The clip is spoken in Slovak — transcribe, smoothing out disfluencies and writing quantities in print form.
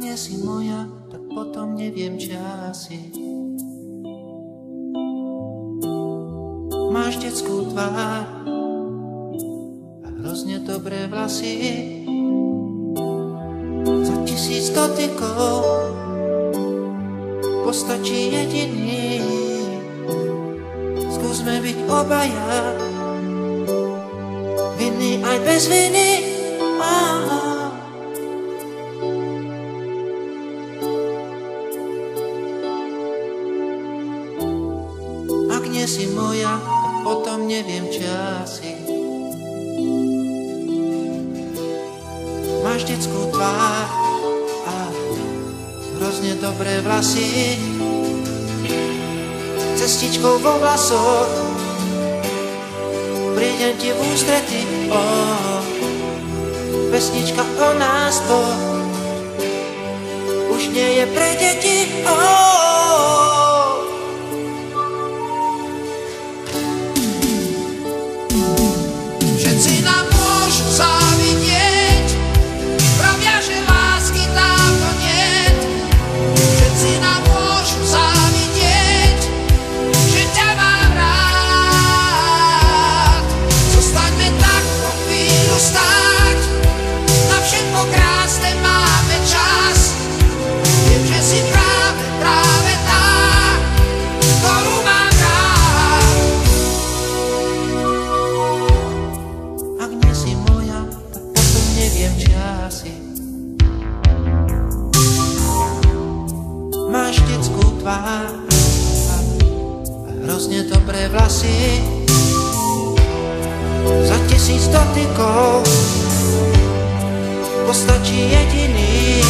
nie si moja, tak potom neviem, čo asi. Máš detskú tvár a hrozne dobré vlasy. Za 1000 dotykov postačí jediný. Skúsme byť obaja, vinný aj bez viny. Ak nie si moja, tak potom neviem, čo asi. Máš detskú tvár a hrozne dobré vlasy. Cestičkou vo vlasoch prídem ti v ústrety. Pesnička o nás dvoch už nie je pre deti. Všetci nám môžu závidieť, pravia, že lásky dávno niet. Všetci nám môžu závidieť, že ťa mám rád. Zostaňme tak po chvíľu stáť, na všetko krásne máme čas. Viem, že si práve tá, ktorú mám rád. Ak nie si moja, tak potom neviem, čo asi. Máš detskú tvár a hrozne dobré vlasy. Za 1000 dotykov postačí jediný.